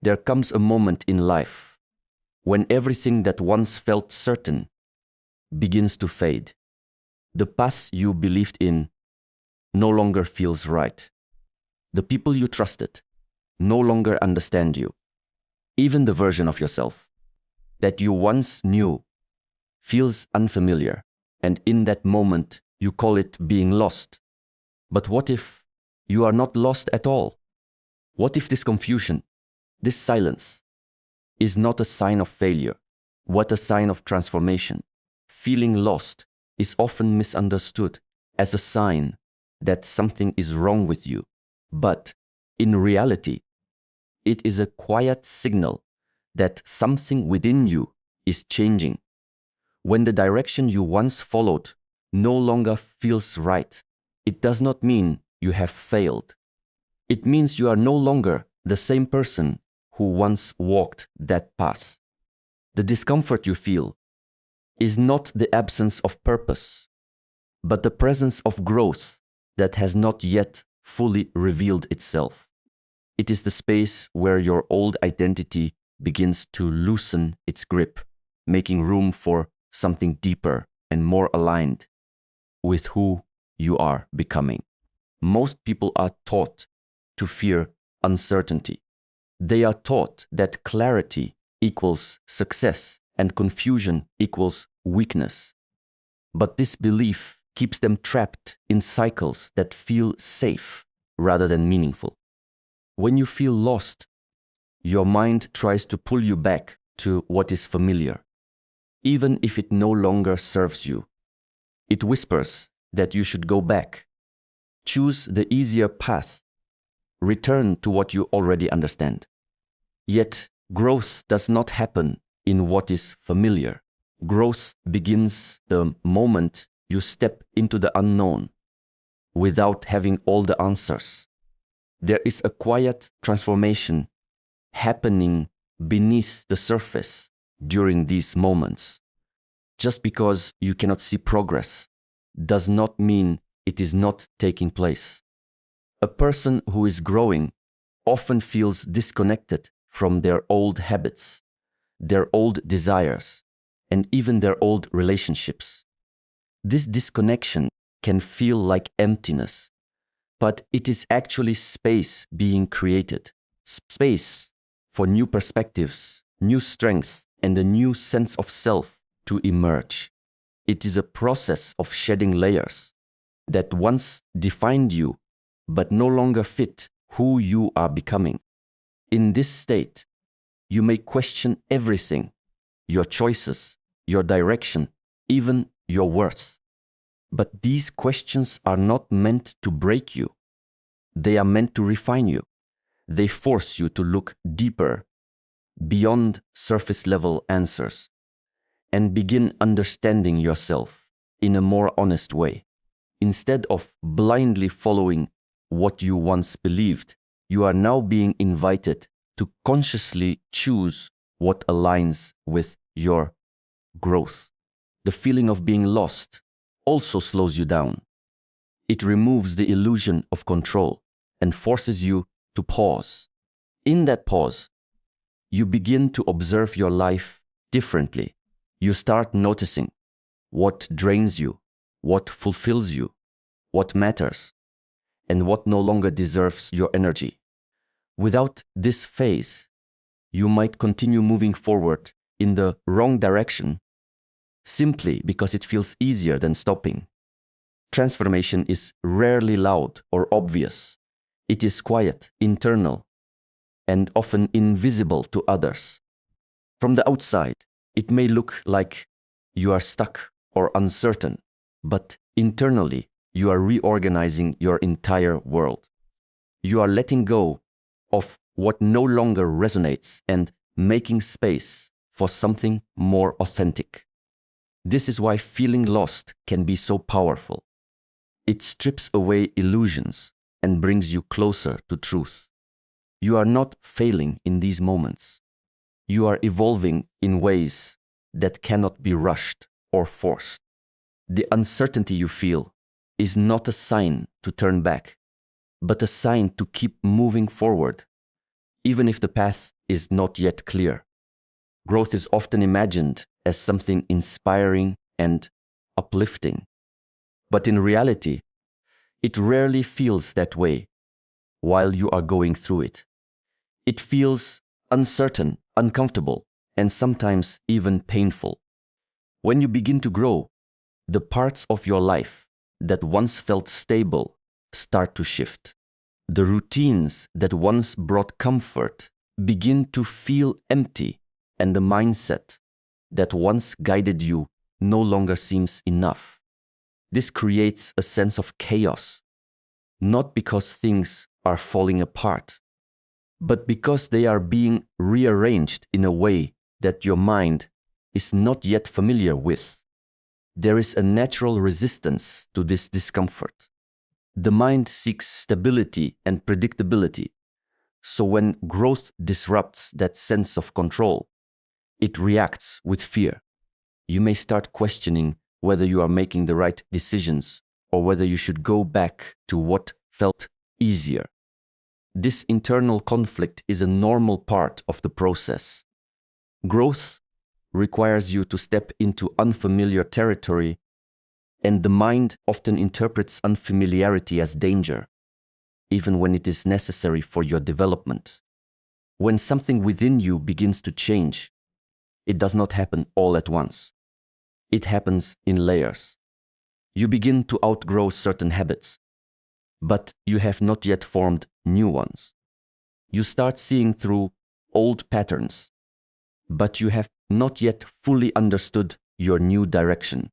There comes a moment in life when everything that once felt certain begins to fade. The path you believed in no longer feels right. The people you trusted no longer understand you. Even the version of yourself that you once knew feels unfamiliar, and in that moment you call it being lost. But what if you are not lost at all? What if this confusion, this silence, is not a sign of failure, but a sign of transformation? Feeling lost is often misunderstood as a sign that something is wrong with you, but in reality, it is a quiet signal that something within you is changing. When the direction you once followed no longer feels right, it does not mean you have failed. It means you are no longer the same person who once walked that path. The discomfort you feel is not the absence of purpose, but the presence of growth that has not yet fully revealed itself. It is the space where your old identity begins to loosen its grip, making room for something deeper and more aligned with who you are becoming. Most people are taught to fear uncertainty. They are taught that clarity equals success and confusion equals weakness. But this belief keeps them trapped in cycles that feel safe rather than meaningful. When you feel lost, your mind tries to pull you back to what is familiar, even if it no longer serves you. It whispers that you should go back, choose the easier path, return to what you already understand. Yet, growth does not happen in what is familiar. Growth begins the moment you step into the unknown without having all the answers. There is a quiet transformation happening beneath the surface during these moments. Just because you cannot see progress does not mean it is not taking place. A person who is growing often feels disconnected from their old habits, their old desires, and even their old relationships. This disconnection can feel like emptiness, but it is actually space being created. Space for new perspectives, new strength, and a new sense of self to emerge. It is a process of shedding layers that once defined you, but no longer fit who you are becoming. In this state, you may question everything, your choices, your direction, even your worth. But these questions are not meant to break you. They are meant to refine you. They force you to look deeper, beyond surface-level answers, and begin understanding yourself in a more honest way. Instead of blindly following what you once believed, you are now being invited to consciously choose what aligns with your growth. The feeling of being lost also slows you down. It removes the illusion of control and forces you to pause. In that pause, you begin to observe your life differently. You start noticing what drains you, what fulfills you, what matters, and what no longer deserves your energy. Without this phase, you might continue moving forward in the wrong direction simply because it feels easier than stopping. Transformation is rarely loud or obvious. It is quiet, internal, and often invisible to others. From the outside, it may look like you are stuck or uncertain, but internally, you are reorganizing your entire world. You are letting go of what no longer resonates and making space for something more authentic. This is why feeling lost can be so powerful. It strips away illusions and brings you closer to truth. You are not failing in these moments. You are evolving in ways that cannot be rushed or forced. The uncertainty you feel is not a sign to turn back, but a sign to keep moving forward, even if the path is not yet clear. Growth is often imagined as something inspiring and uplifting. But in reality, it rarely feels that way while you are going through it. It feels uncertain, uncomfortable, and sometimes even painful. When you begin to grow, the parts of your life that once felt stable start to shift. The routines that once brought comfort begin to feel empty, and the mindset that once guided you no longer seems enough. This creates a sense of chaos, not because things are falling apart, but because they are being rearranged in a way that your mind is not yet familiar with. There is a natural resistance to this discomfort. The mind seeks stability and predictability, so when growth disrupts that sense of control, it reacts with fear. You may start questioning whether you are making the right decisions or whether you should go back to what felt easier. This internal conflict is a normal part of the process. Growth requires you to step into unfamiliar territory, and the mind often interprets unfamiliarity as danger, even when it is necessary for your development. When something within you begins to change, it does not happen all at once. It happens in layers. You begin to outgrow certain habits, but you have not yet formed new ones. You start seeing through old patterns, but you have not yet fully understood your new direction.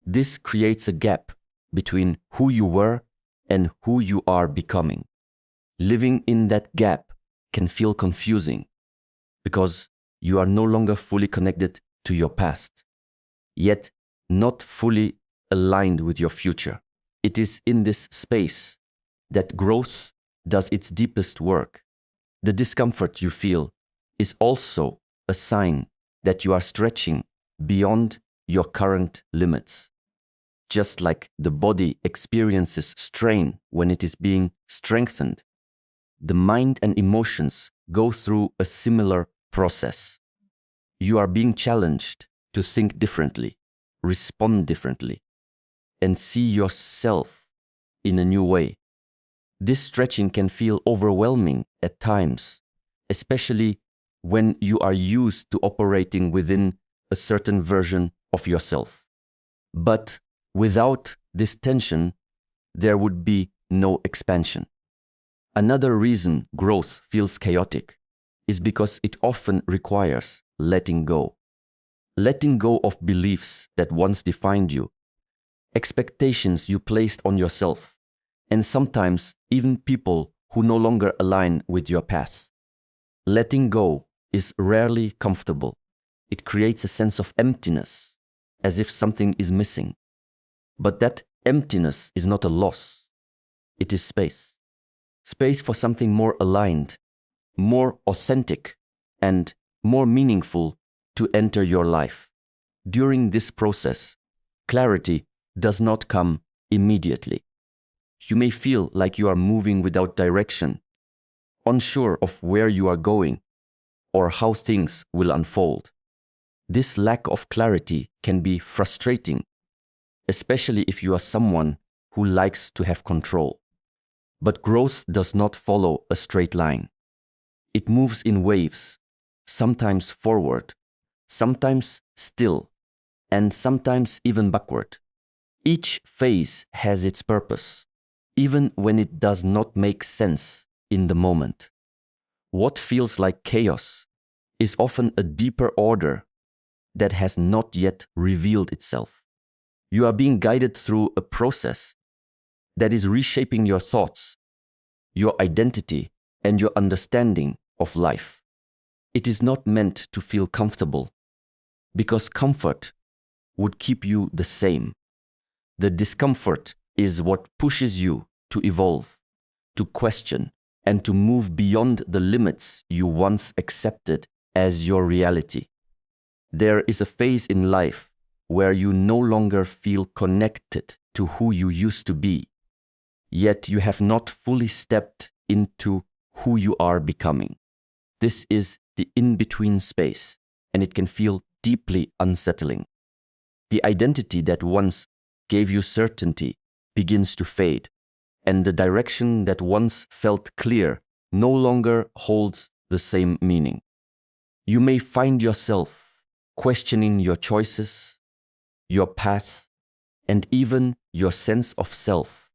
This creates a gap between who you were and who you are becoming. Living in that gap can feel confusing because you are no longer fully connected to your past, yet not fully aligned with your future. It is in this space that growth does its deepest work. The discomfort you feel is also a sign that you are stretching beyond your current limits. Just like the body experiences strain when it is being strengthened, the mind and emotions go through a similar process. You are being challenged to think differently, respond differently, and see yourself in a new way. This stretching can feel overwhelming at times, especially when you are used to operating within a certain version of yourself. But without this tension, there would be no expansion. Another reason growth feels chaotic is because it often requires letting go. Letting go of beliefs that once defined you, expectations you placed on yourself, and sometimes even people who no longer align with your path. Letting go is rarely comfortable. It creates a sense of emptiness, as if something is missing. But that emptiness is not a loss. It is space. Space for something more aligned, more authentic, and more meaningful to enter your life. During this process, clarity does not come immediately. You may feel like you are moving without direction, unsure of where you are going or how things will unfold. This lack of clarity can be frustrating, especially if you are someone who likes to have control. But growth does not follow a straight line. It moves in waves, sometimes forward, sometimes still, and sometimes even backward. Each phase has its purpose, even when it does not make sense in the moment. What feels like chaos is often a deeper order that has not yet revealed itself. You are being guided through a process that is reshaping your thoughts, your identity, and your understanding of life. It is not meant to feel comfortable, because comfort would keep you the same. The discomfort is what pushes you to evolve, to question, and to move beyond the limits you once accepted as your reality. There is a phase in life where you no longer feel connected to who you used to be, yet you have not fully stepped into who you are becoming. This is the in-between space, and it can feel deeply unsettling. The identity that once gave you certainty begins to fade, and the direction that once felt clear no longer holds the same meaning. You may find yourself questioning your choices, your path, and even your sense of self.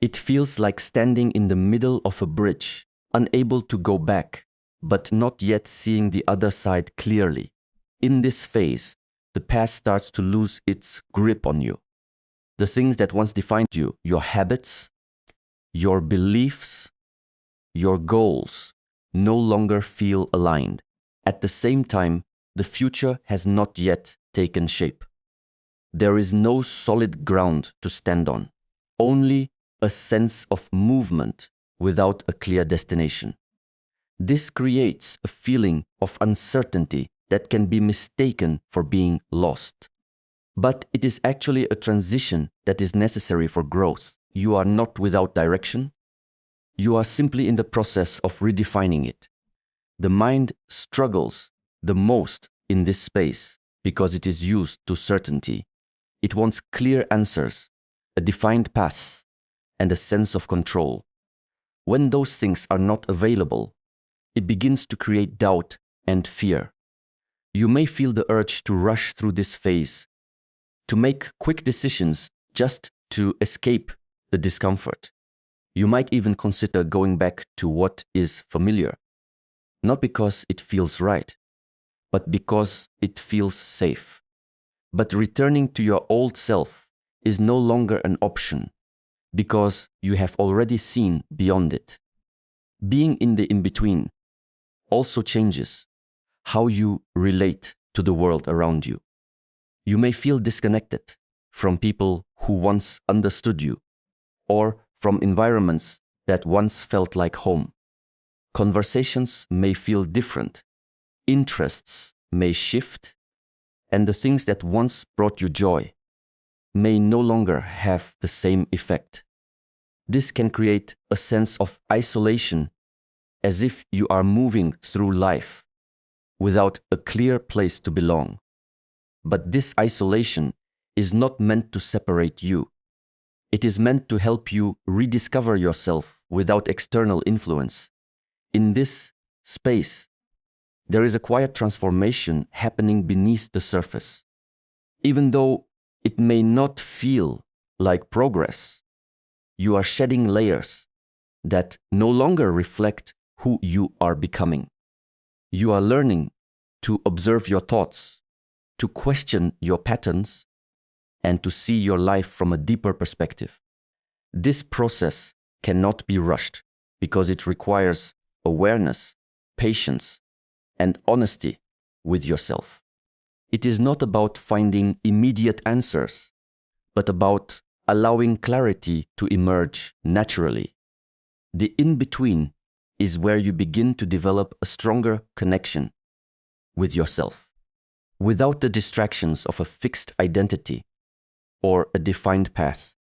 It feels like standing in the middle of a bridge, unable to go back, but not yet seeing the other side clearly. In this phase, the past starts to lose its grip on you. The things that once defined you, your habits, your beliefs, your goals, no longer feel aligned. At the same time, the future has not yet taken shape. There is no solid ground to stand on, only a sense of movement without a clear destination. This creates a feeling of uncertainty that can be mistaken for being lost. But it is actually a transition that is necessary for growth. You are not without direction. You are simply in the process of redefining it. The mind struggles the most in this space because it is used to certainty. It wants clear answers, a defined path, and a sense of control. When those things are not available, it begins to create doubt and fear. You may feel the urge to rush through this phase, to make quick decisions just to escape the discomfort. You might even consider going back to what is familiar, not because it feels right, but because it feels safe. But returning to your old self is no longer an option, because you have already seen beyond it. Being in the in-between also changes how you relate to the world around you. You may feel disconnected from people who once understood you, or from environments that once felt like home. Conversations may feel different, interests may shift, and the things that once brought you joy may no longer have the same effect. This can create a sense of isolation, as if you are moving through life without a clear place to belong. But this isolation is not meant to separate you. It is meant to help you rediscover yourself without external influence. In this space, there is a quiet transformation happening beneath the surface. Even though it may not feel like progress, you are shedding layers that no longer reflect who you are becoming. You are learning to observe your thoughts, to question your patterns, and to see your life from a deeper perspective. This process cannot be rushed because it requires awareness, patience, and honesty with yourself. It is not about finding immediate answers, but about allowing clarity to emerge naturally. The in-between is where you begin to develop a stronger connection with yourself, without the distractions of a fixed identity or a defined path.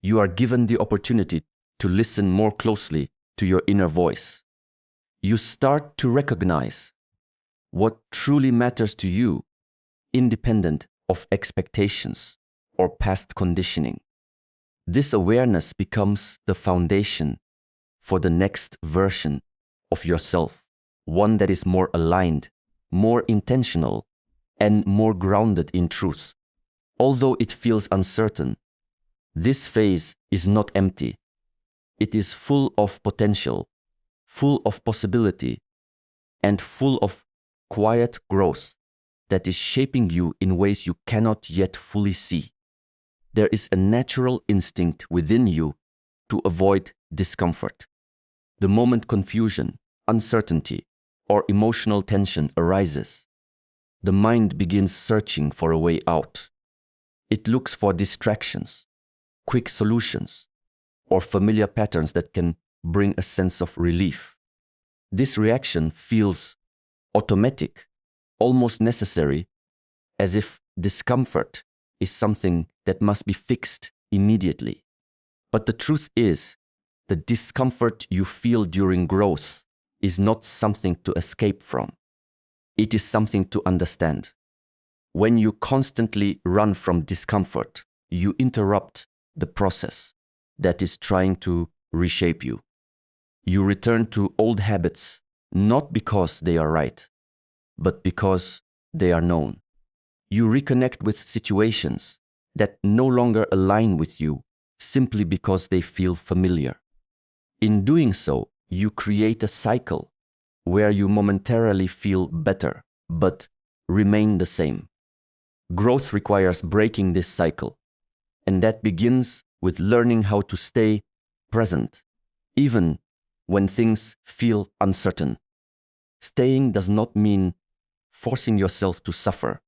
You are given the opportunity to listen more closely to your inner voice. You start to recognize what truly matters to you, independent of expectations or past conditioning. This awareness becomes the foundation for the next version of yourself, one that is more aligned, more intentional, and more grounded in truth. Although it feels uncertain, this phase is not empty. It is full of potential, full of possibility, and full of quiet growth that is shaping you in ways you cannot yet fully see. There is a natural instinct within you to avoid discomfort. The moment confusion, uncertainty, or emotional tension arises, the mind begins searching for a way out. It looks for distractions, quick solutions, or familiar patterns that can bring a sense of relief. This reaction feels automatic, almost necessary, as if discomfort is something that must be fixed immediately. But the truth is, the discomfort you feel during growth is not something to escape from. It is something to understand. When you constantly run from discomfort, you interrupt the process that is trying to reshape you. You return to old habits, not because they are right, but because they are known. You reconnect with situations that no longer align with you simply because they feel familiar. In doing so, you create a cycle where you momentarily feel better, but remain the same. Growth requires breaking this cycle, and that begins with learning how to stay present, even when things feel uncertain. Staying does not mean forcing yourself to suffer.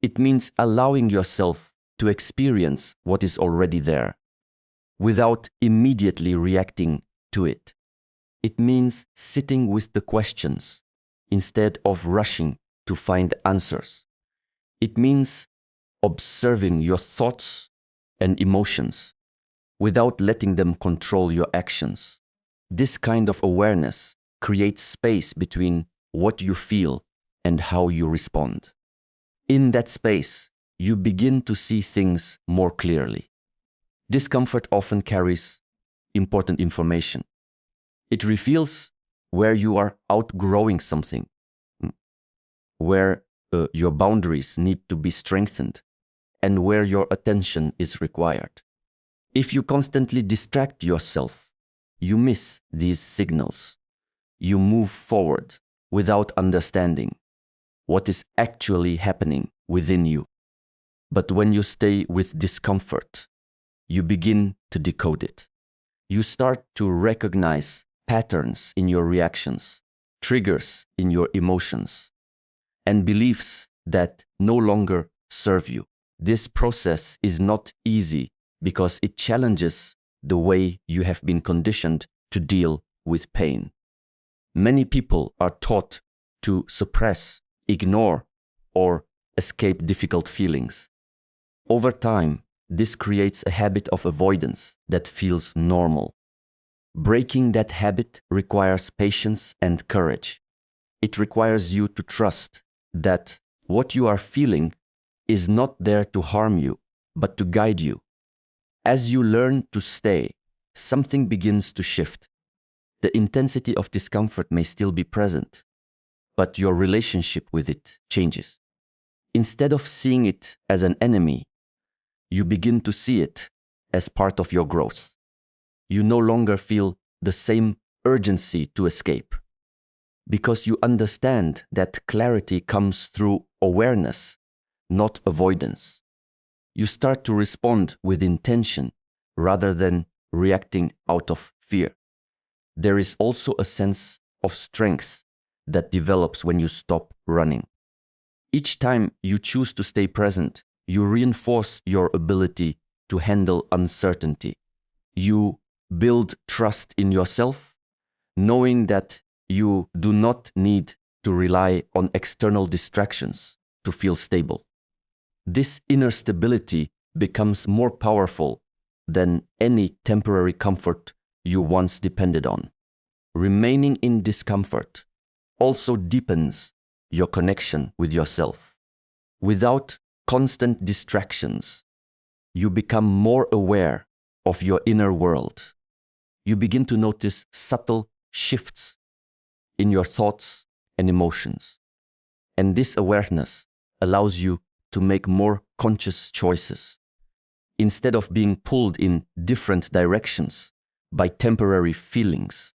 It means allowing yourself to experience what is already there without immediately reacting to it. It means sitting with the questions instead of rushing to find answers. It means observing your thoughts and emotions without letting them control your actions. This kind of awareness creates space between what you feel and how you respond. In that space, you begin to see things more clearly. Discomfort often carries important information. It reveals where you are outgrowing something, where your boundaries need to be strengthened, and where your attention is required. If you constantly distract yourself, you miss these signals. You move forward without understanding what is actually happening within you. But when you stay with discomfort, you begin to decode it. You start to recognize patterns in your reactions, triggers in your emotions, and beliefs that no longer serve you. This process is not easy because it challenges the way you have been conditioned to deal with pain. Many people are taught to suppress, ignore, or escape difficult feelings. Over time, this creates a habit of avoidance that feels normal. Breaking that habit requires patience and courage. It requires you to trust that what you are feeling is not there to harm you, but to guide you. As you learn to stay, something begins to shift. The intensity of discomfort may still be present, but your relationship with it changes. Instead of seeing it as an enemy, you begin to see it as part of your growth. You no longer feel the same urgency to escape, because you understand that clarity comes through awareness, not avoidance. You start to respond with intention rather than reacting out of fear. There is also a sense of strength that develops when you stop running. Each time you choose to stay present, you reinforce your ability to handle uncertainty. You build trust in yourself, knowing that you do not need to rely on external distractions to feel stable. This inner stability becomes more powerful than any temporary comfort you once depended on. Remaining in discomfort also deepens your connection with yourself. Without constant distractions, you become more aware of your inner world. You begin to notice subtle shifts in your thoughts and emotions. And this awareness allows you to make more conscious choices. Instead of being pulled in different directions by temporary feelings,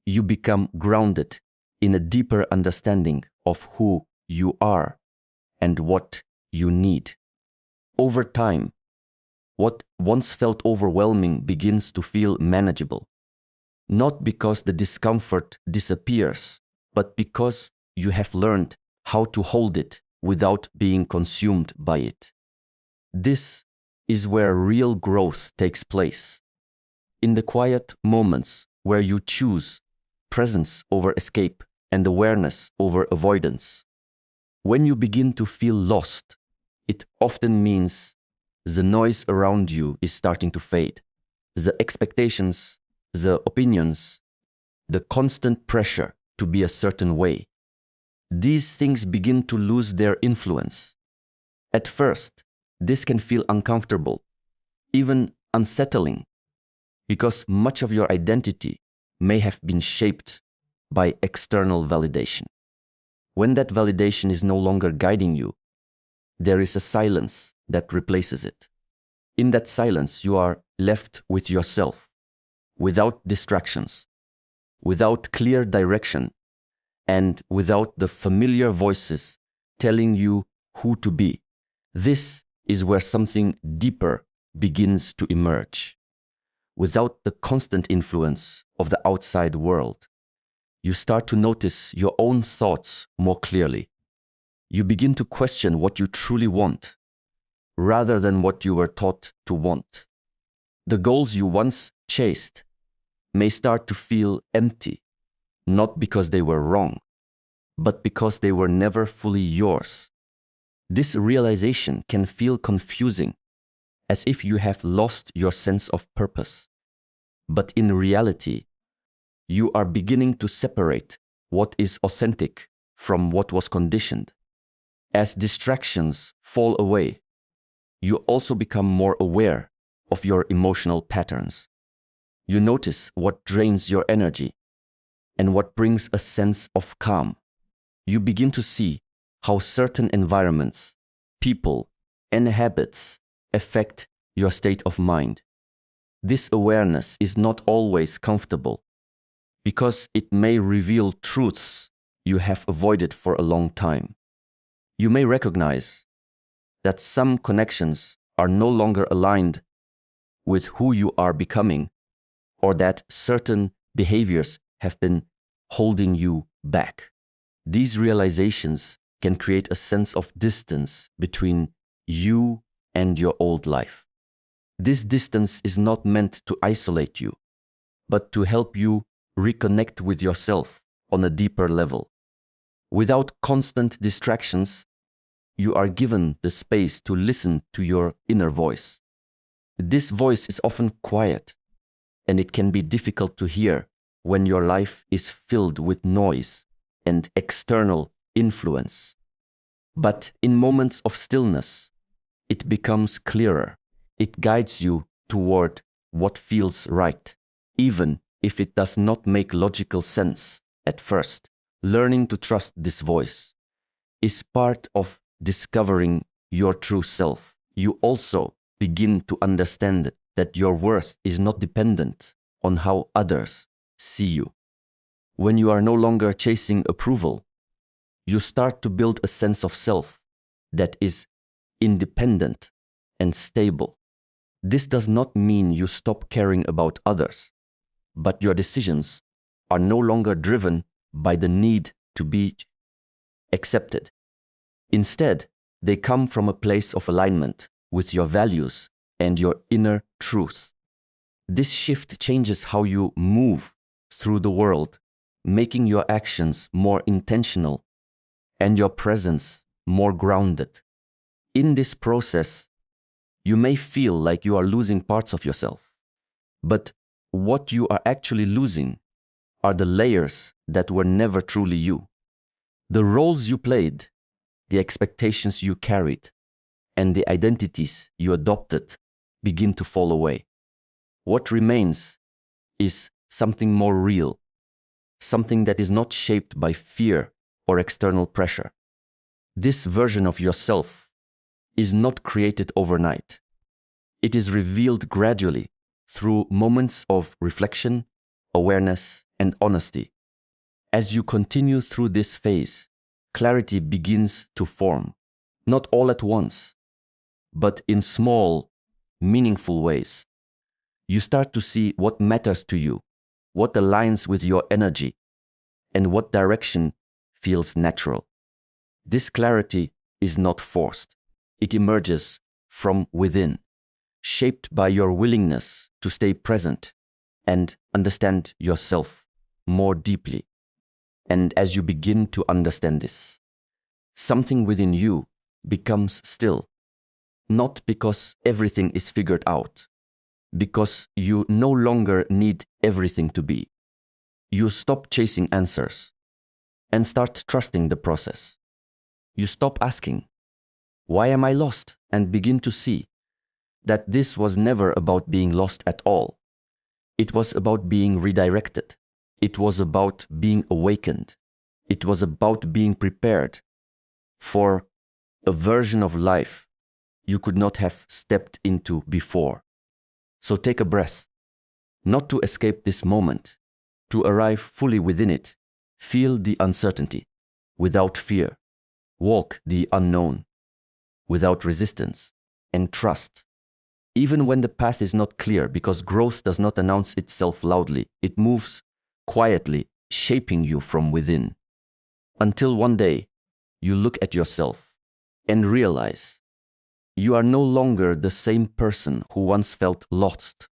you become grounded in a deeper understanding of who you are and what you need. Over time, what once felt overwhelming begins to feel manageable, not because the discomfort disappears, but because you have learned how to hold it without being consumed by it. This is where real growth takes place. In the quiet moments where you choose presence over escape and awareness over avoidance. When you begin to feel lost, it often means the noise around you is starting to fade. The expectations, the opinions, the constant pressure to be a certain way. These things begin to lose their influence. At first, this can feel uncomfortable, even unsettling, because much of your identity may have been shaped by external validation. When that validation is no longer guiding you, there is a silence that replaces it. In that silence, you are left with yourself, without distractions, without clear direction, and without the familiar voices telling you who to be. This is where something deeper begins to emerge. Without the constant influence of the outside world, you start to notice your own thoughts more clearly. You begin to question what you truly want, rather than what you were taught to want. The goals you once chased may start to feel empty, not because they were wrong, but because they were never fully yours. This realization can feel confusing, as if you have lost your sense of purpose. But in reality, you are beginning to separate what is authentic from what was conditioned. As distractions fall away, you also become more aware of your emotional patterns. You notice what drains your energy and what brings a sense of calm. You begin to see how certain environments, people, and habits affect your state of mind. This awareness is not always comfortable because it may reveal truths you have avoided for a long time. You may recognize that some connections are no longer aligned with who you are becoming, or that certain behaviors have been holding you back. These realizations can create a sense of distance between you and your old life. This distance is not meant to isolate you, but to help you reconnect with yourself on a deeper level. Without constant distractions, you are given the space to listen to your inner voice. This voice is often quiet, and it can be difficult to hear when your life is filled with noise and external influence. But in moments of stillness, it becomes clearer. It guides you toward what feels right, even if it does not make logical sense at first. Learning to trust this voice is part of discovering your true self. You also begin to understand that your worth is not dependent on how others see you. When you are no longer chasing approval, you start to build a sense of self that is independent and stable. This does not mean you stop caring about others, but your decisions are no longer driven by the need to be accepted. Instead, they come from a place of alignment with your values and your inner truth. This shift changes how you move through the world, making your actions more intentional and your presence more grounded. In this process, you may feel like you are losing parts of yourself, but what you are actually losing are the layers that were never truly you. The roles you played, the expectations you carried, and the identities you adopted begin to fall away. What remains is something more real, something that is not shaped by fear or external pressure. This version of yourself is not created overnight. It is revealed gradually through moments of reflection, awareness, and honesty. As you continue through this phase, clarity begins to form, not all at once, but in small, meaningful ways. You start to see what matters to you, what aligns with your energy, and what direction feels natural. This clarity is not forced. It emerges from within, shaped by your willingness to stay present and understand yourself more deeply. And as you begin to understand this, something within you becomes still, not because everything is figured out, because you no longer need everything to be. You stop chasing answers and start trusting the process. You stop asking, "Why am I lost?" and begin to see that this was never about being lost at all. It was about being redirected. It was about being awakened. It was about being prepared for a version of life you could not have stepped into before. So take a breath, not to escape this moment, to arrive fully within it. Feel the uncertainty without fear. Walk the unknown without resistance, and trust. Even when the path is not clear, because growth does not announce itself loudly, it moves quietly, shaping you from within. Until one day, you look at yourself and realize you are no longer the same person who once felt lost.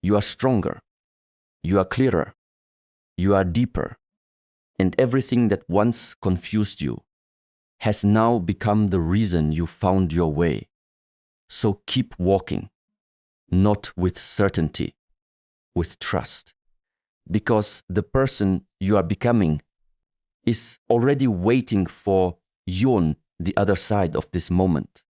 You are stronger, you are clearer, you are deeper, and everything that once confused you has now become the reason you found your way. So keep walking, not with certainty, with trust, because the person you are becoming is already waiting for you on the other side of this moment.